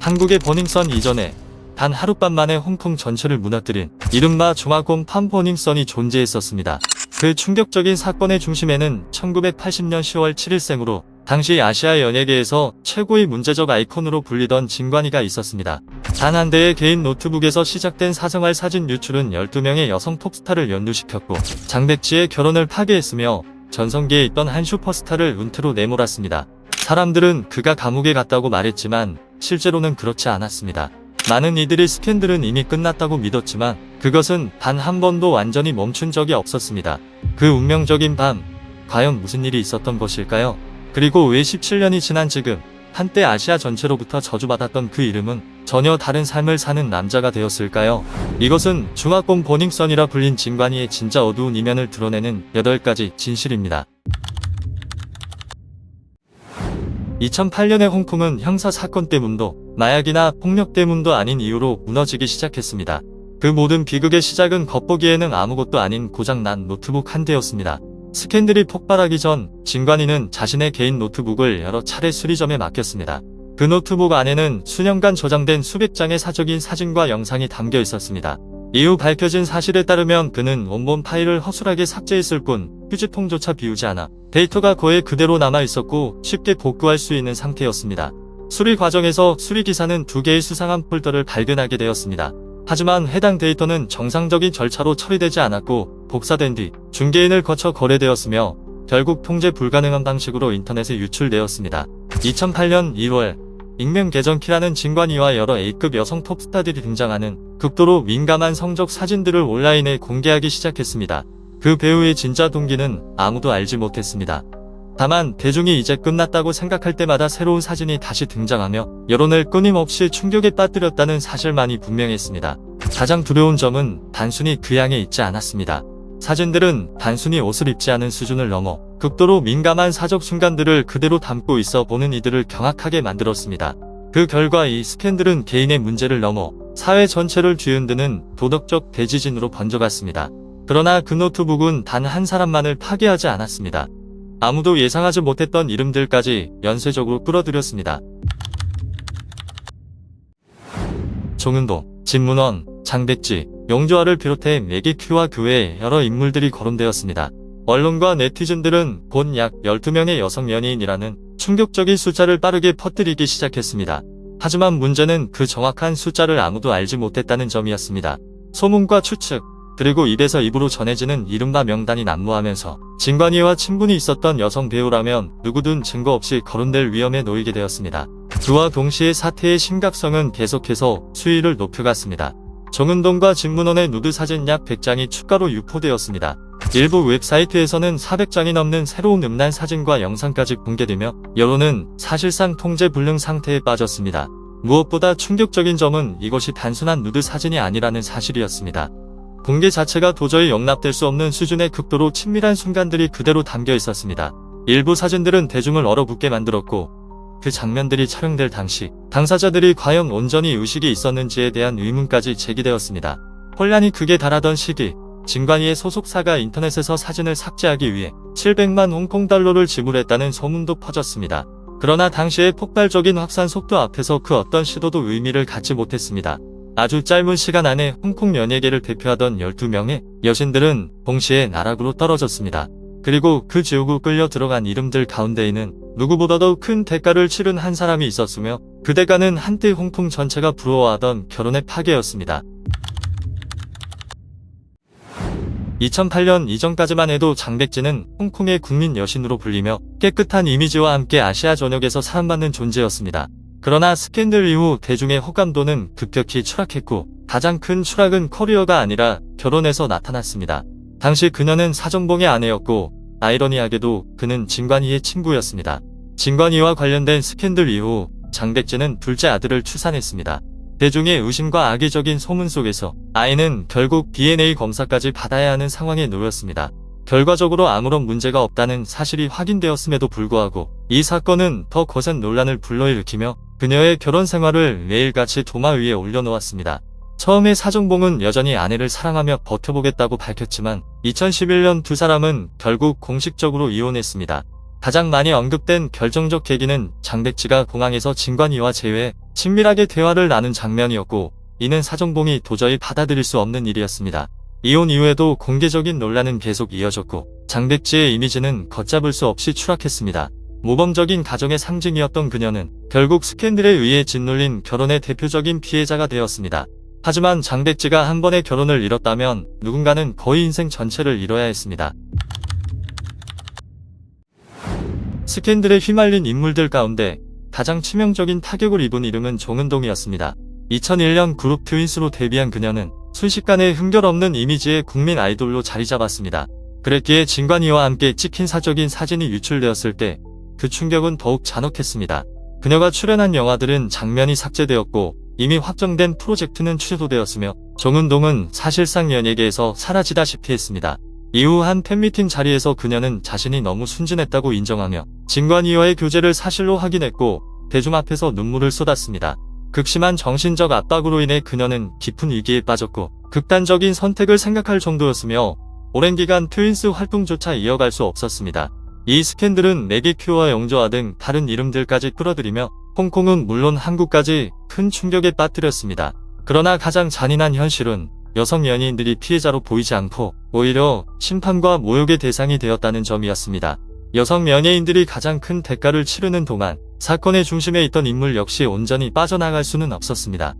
한국의 버닝썬 이전에 단 하룻밤 만에 홍콩 전체를 무너뜨린 이른바 중화공 팜 버닝썬이 존재했었습니다. 그 충격적인 사건의 중심에는 1980년 10월 7일생으로 당시 아시아 연예계에서 최고의 문제적 아이콘으로 불리던 진관이가 있었습니다. 단 한 대의 개인 노트북에서 시작된 사생활 사진 유출은 12명의 여성 톱스타를 연루시켰고 장백지의 결혼을 파괴했으며 전성기에 있던 한 슈퍼스타를 은퇴로 내몰았습니다. 사람들은 그가 감옥에 갔다고 말했지만 실제로는 그렇지 않았습니다. 많은 이들이 스캔들은 이미 끝났다고 믿었지만 그것은 단 한 번도 완전히 멈춘 적이 없었습니다. 그 운명적인 밤, 과연 무슨 일이 있었던 것일까요? 그리고 왜 17년이 지난 지금 한때 아시아 전체로부터 저주받았던 그 이름은 전혀 다른 삶을 사는 남자가 되었을까요? 이것은 중화공 버닝썬이라 불린 진관이의 진짜 어두운 이면을 드러내는 8가지 진실입니다. 2008년에 홍콩은 형사 사건 때문도 마약이나 폭력 때문도 아닌 이유로 무너지기 시작했습니다. 그 모든 비극의 시작은 겉보기에는 아무것도 아닌 고장난 노트북 한 대였습니다. 스캔들이 폭발하기 전 진관이는 자신의 개인 노트북을 여러 차례 수리점에 맡겼습니다. 그 노트북 안에는 수년간 저장된 수백 장의 사적인 사진과 영상이 담겨 있었습니다. 이후 밝혀진 사실에 따르면 그는 온몸 파일을 허술하게 삭제했을 뿐 휴지통조차 비우지 않아 데이터가 거의 그대로 남아 있었고 쉽게 복구할 수 있는 상태였습니다. 수리 과정에서 수리기사는 2개의 수상한 폴더를 발견하게 되었습니다. 하지만 해당 데이터는 정상적인 절차로 처리되지 않았고 복사된 뒤 중개인을 거쳐 거래되었으며 결국 통제 불가능한 방식으로 인터넷에 유출되었습니다. 2008년 1월 익명 계정 키라는 진관이와 여러 A급 여성 톱스타들이 등장하는 극도로 민감한 성적 사진들을 온라인에 공개하기 시작했습니다. 그 배우의 진짜 동기는 아무도 알지 못했습니다. 다만 대중이 이제 끝났다고 생각할 때마다 새로운 사진이 다시 등장하며 여론을 끊임없이 충격에 빠뜨렸다는 사실만이 분명했습니다. 가장 두려운 점은 단순히 그 양에 있지 않았습니다. 사진들은 단순히 옷을 입지 않은 수준을 넘어 극도로 민감한 사적 순간들을 그대로 담고 있어 보는 이들을 경악하게 만들었습니다. 그 결과 이 스캔들은 개인의 문제를 넘어 사회 전체를 뒤흔드는 도덕적 대지진으로 번져갔습니다. 그러나 그 노트북은 단 한 사람만을 파괴하지 않았습니다. 아무도 예상하지 못했던 이름들까지 연쇄적으로 끌어들였습니다. 종은동, 진문원, 장백지, 용주아를 비롯해 매기큐와 그 외 여러 인물들이 거론되었습니다. 언론과 네티즌들은 곧 약 12명의 여성 연예인이라는 충격적인 숫자를 빠르게 퍼뜨리기 시작했습니다. 하지만 문제는 그 정확한 숫자를 아무도 알지 못했다는 점이었습니다. 소문과 추측, 그리고 입에서 입으로 전해지는 이른바 명단이 난무하면서 진관이와 친분이 있었던 여성 배우라면 누구든 증거 없이 거론될 위험에 놓이게 되었습니다. 그와 동시에 사태의 심각성은 계속해서 수위를 높여갔습니다. 정은동과 진문원의 누드 사진 약 100장이 추가로 유포되었습니다. 일부 웹사이트에서는 400장이 넘는 새로운 음란 사진과 영상까지 공개되며 여론은 사실상 통제 불능 상태에 빠졌습니다. 무엇보다 충격적인 점은 이것이 단순한 누드 사진이 아니라는 사실이었습니다. 공개 자체가 도저히 용납될 수 없는 수준의 극도로 친밀한 순간들이 그대로 담겨 있었습니다. 일부 사진들은 대중을 얼어붙게 만들었고 그 장면들이 촬영될 당시 당사자들이 과연 온전히 의식이 있었는지에 대한 의문까지 제기되었습니다. 혼란이 극에 달하던 시기 진관이의 소속사가 인터넷에서 사진을 삭제하기 위해 700만 홍콩 달러를 지불했다는 소문도 퍼졌습니다. 그러나 당시의 폭발적인 확산 속도 앞에서 그 어떤 시도도 의미를 갖지 못했습니다. 아주 짧은 시간 안에 홍콩 연예계를 대표하던 12명의 여신들은 동시에 나락으로 떨어졌습니다. 그리고 그 지옥으로 끌려 들어간 이름들 가운데에는 누구보다도 큰 대가를 치른 한 사람이 있었으며 그 대가는 한때 홍콩 전체가 부러워하던 결혼의 파괴였습니다. 2008년 이전까지만 해도 장백지는 홍콩의 국민 여신으로 불리며 깨끗한 이미지와 함께 아시아 전역에서 사랑받는 존재였습니다. 그러나 스캔들 이후 대중의 호감도는 급격히 추락했고 가장 큰 추락은 커리어가 아니라 결혼에서 나타났습니다. 당시 그녀는 사정봉의 아내였고 아이러니하게도 그는 진관이의 친구였습니다. 진관이와 관련된 스캔들 이후 장백지는 둘째 아들을 출산했습니다. 대중의 의심과 악의적인 소문 속에서 아이는 결국 DNA 검사까지 받아야 하는 상황에 놓였습니다. 결과적으로 아무런 문제가 없다는 사실이 확인되었음에도 불구하고 이 사건은 더 거센 논란을 불러일으키며 그녀의 결혼 생활을 매일같이 도마 위에 올려놓았습니다. 처음에 사정봉은 여전히 아내를 사랑하며 버텨보겠다고 밝혔지만 2011년 두 사람은 결국 공식적으로 이혼했습니다. 가장 많이 언급된 결정적 계기는 장백지가 공항에서 진관이와 재회, 친밀하게 대화를 나눈 장면이었고, 이는 사정봉이 도저히 받아들일 수 없는 일이었습니다. 이혼 이후에도 공개적인 논란은 계속 이어졌고, 장백지의 이미지는 걷잡을 수 없이 추락했습니다. 모범적인 가정의 상징이었던 그녀는 결국 스캔들에 의해 짓눌린 결혼의 대표적인 피해자가 되었습니다. 하지만 장백지가 한 번의 결혼을 잃었다면 누군가는 거의 인생 전체를 잃어야 했습니다. 스캔들에 휘말린 인물들 가운데 가장 치명적인 타격을 입은 이름은 정은동이었습니다. 2001년 그룹 트윈스로 데뷔한 그녀는 순식간에 흥결없는 이미지의 국민 아이돌로 자리 잡았습니다. 그랬기에 진관이와 함께 찍힌 사적인 사진이 유출되었을 때 그 충격은 더욱 잔혹했습니다. 그녀가 출연한 영화들은 장면이 삭제되었고 이미 확정된 프로젝트는 취소되었으며 정은동은 사실상 연예계에서 사라지다시피 했습니다. 이후 한 팬미팅 자리에서 그녀는 자신이 너무 순진했다고 인정하며 진관이와의 교제를 사실로 확인했고 대중 앞에서 눈물을 쏟았습니다. 극심한 정신적 압박으로 인해 그녀는 깊은 위기에 빠졌고 극단적인 선택을 생각할 정도였으며 오랜 기간 트윈스 활동조차 이어갈 수 없었습니다. 이 스캔들은 매기큐와 영조아 등 다른 이름들까지 끌어들이며 홍콩은 물론 한국까지 큰 충격에 빠뜨렸습니다. 그러나 가장 잔인한 현실은 여성 연예인들이 피해자로 보이지 않고 오히려 심판과 모욕의 대상이 되었다는 점이었습니다. 여성 연예인들이 가장 큰 대가를 치르는 동안 사건의 중심에 있던 인물 역시 온전히 빠져나갈 수는 없었습니다.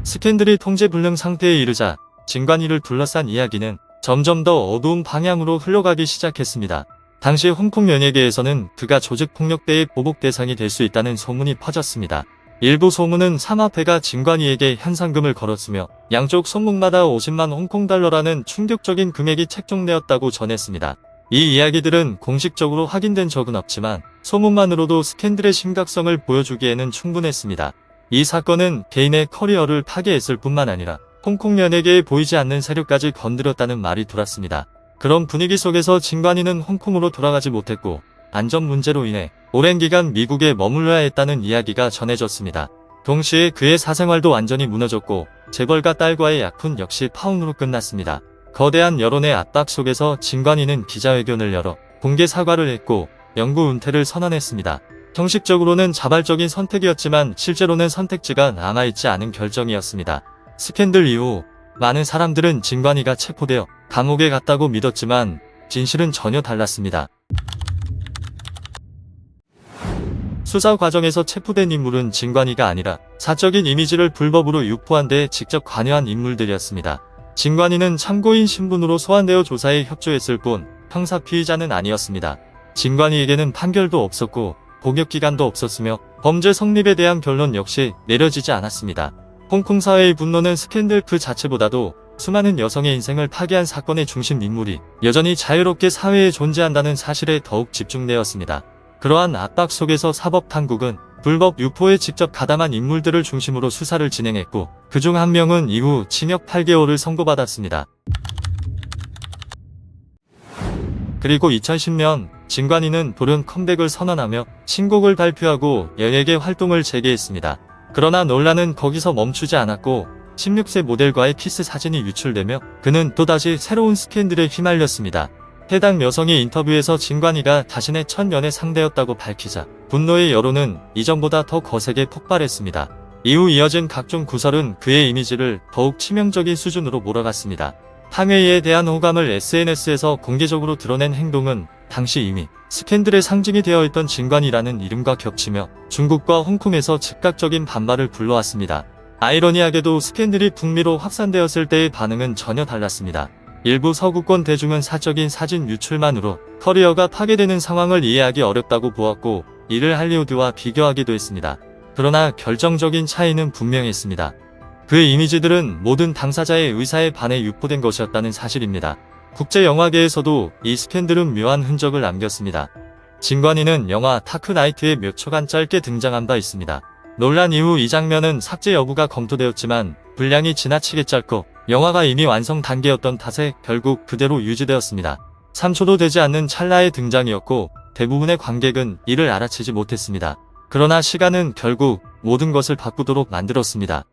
스캔들이 통제불능 상태에 이르자 진관이를 둘러싼 이야기는 점점 더 어두운 방향으로 흘러가기 시작했습니다. 당시 홍콩 연예계에서는 그가 조직폭력배의 보복 대상이 될 수 있다는 소문이 퍼졌습니다. 일부 소문은 삼합회가 진관이에게 현상금을 걸었으며 양쪽 손목마다 50만 홍콩달러라는 충격적인 금액이 책정되었다고 전했습니다. 이 이야기들은 공식적으로 확인된 적은 없지만 소문만으로도 스캔들의 심각성을 보여주기에는 충분했습니다. 이 사건은 개인의 커리어를 파괴했을 뿐만 아니라 홍콩 연예계에 보이지 않는 세력까지 건드렸다는 말이 돌았습니다. 그런 분위기 속에서 진관이는 홍콩으로 돌아가지 못했고 안전 문제로 인해 오랜 기간 미국에 머물러야 했다는 이야기가 전해졌습니다. 동시에 그의 사생활도 완전히 무너졌고 재벌가 딸과의 약혼 역시 파혼으로 끝났습니다. 거대한 여론의 압박 속에서 진관이는 기자회견을 열어 공개 사과를 했고 영구 은퇴를 선언했습니다. 형식적으로는 자발적인 선택이었지만 실제로는 선택지가 남아있지 않은 결정이었습니다. 스캔들 이후 많은 사람들은 진관이가 체포되어 감옥에 갔다고 믿었지만 진실은 전혀 달랐습니다. 수사 과정에서 체포된 인물은 진관이가 아니라 사적인 이미지를 불법으로 유포한 데 직접 관여한 인물들이었습니다. 진관이는 참고인 신분으로 소환되어 조사에 협조했을 뿐 형사 피의자는 아니었습니다. 진관이에게는 판결도 없었고 복역기간도 없었으며 범죄 성립에 대한 결론 역시 내려지지 않았습니다. 홍콩 사회의 분노는 스캔들 그 자체보다도 수많은 여성의 인생을 파괴한 사건의 중심 인물이 여전히 자유롭게 사회에 존재한다는 사실에 더욱 집중되었습니다. 그러한 압박 속에서 사법당국은 불법 유포에 직접 가담한 인물들을 중심으로 수사를 진행했고 그중 한 명은 이후 징역 8개월을 선고받았습니다. 그리고 2010년 진관이는 돌연 컴백을 선언하며 신곡을 발표하고 연예계 활동을 재개했습니다. 그러나 논란은 거기서 멈추지 않았고 16세 모델과의 키스 사진이 유출되며 그는 또다시 새로운 스캔들에 휘말렸습니다. 해당 여성이 인터뷰에서 진관이가 자신의 첫 연애 상대였다고 밝히자 분노의 여론은 이전보다 더 거세게 폭발했습니다. 이후 이어진 각종 구설은 그의 이미지를 더욱 치명적인 수준으로 몰아갔습니다. 탕웨이에 대한 호감을 SNS에서 공개적으로 드러낸 행동은 당시 이미 스캔들의 상징이 되어 있던 진관이라는 이름과 겹치며 중국과 홍콩에서 즉각적인 반발을 불러왔습니다. 아이러니하게도 스캔들이 북미로 확산되었을 때의 반응은 전혀 달랐습니다. 일부 서구권 대중은 사적인 사진 유출만으로 커리어가 파괴되는 상황을 이해하기 어렵다고 보았고 이를 할리우드와 비교하기도 했습니다. 그러나 결정적인 차이는 분명했습니다. 그 이미지들은 모든 당사자의 의사에 반해 유포된 것이었다는 사실입니다. 국제영화계에서도 이 스캔들은 묘한 흔적을 남겼습니다. 진관이는 영화 타크나이트에 몇 초간 짧게 등장한 바 있습니다. 논란 이후 이 장면은 삭제 여부가 검토되었지만 분량이 지나치게 짧고 영화가 이미 완성 단계였던 탓에 결국 그대로 유지되었습니다. 3초도 되지 않는 찰나의 등장이었고 대부분의 관객은 이를 알아채지 못했습니다. 그러나 시간은 결국 모든 것을 바꾸도록 만들었습니다.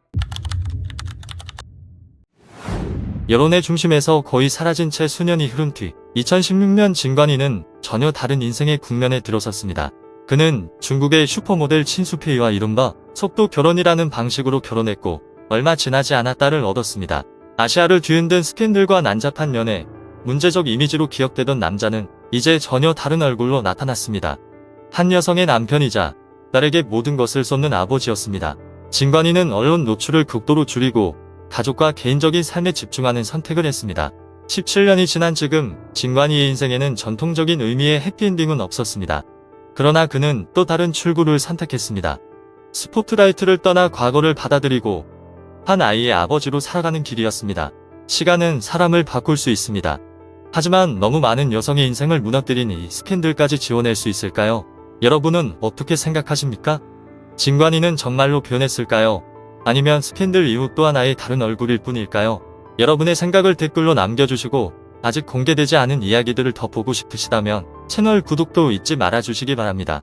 여론의 중심에서 거의 사라진 채 수년이 흐른 뒤 2016년 진관이는 전혀 다른 인생의 국면에 들어섰습니다. 그는 중국의 슈퍼모델 친수페이와 이른바 속도 결혼이라는 방식으로 결혼했고 얼마 지나지 않아 딸을 얻었습니다. 아시아를 뒤흔든 스캔들과 난잡한 연애, 문제적 이미지로 기억되던 남자는 이제 전혀 다른 얼굴로 나타났습니다. 한 여성의 남편이자 딸에게 모든 것을 쏟는 아버지였습니다. 진관이는 언론 노출을 극도로 줄이고 가족과 개인적인 삶에 집중하는 선택을 했습니다. 17년이 지난 지금 진관이의 인생에는 전통적인 의미의 해피엔딩은 없었습니다. 그러나 그는 또 다른 출구를 선택했습니다. 스포트라이트를 떠나 과거를 받아들이고 한 아이의 아버지로 살아가는 길이었습니다. 시간은 사람을 바꿀 수 있습니다. 하지만 너무 많은 여성의 인생을 무너뜨린 이 스캔들까지 지워낼 수 있을까요? 여러분은 어떻게 생각하십니까? 진관이는 정말로 변했을까요? 아니면 스캔들 이후 또 하나의 다른 얼굴일 뿐일까요? 여러분의 생각을 댓글로 남겨주시고 아직 공개되지 않은 이야기들을 더 보고 싶으시다면 채널 구독도 잊지 말아주시기 바랍니다.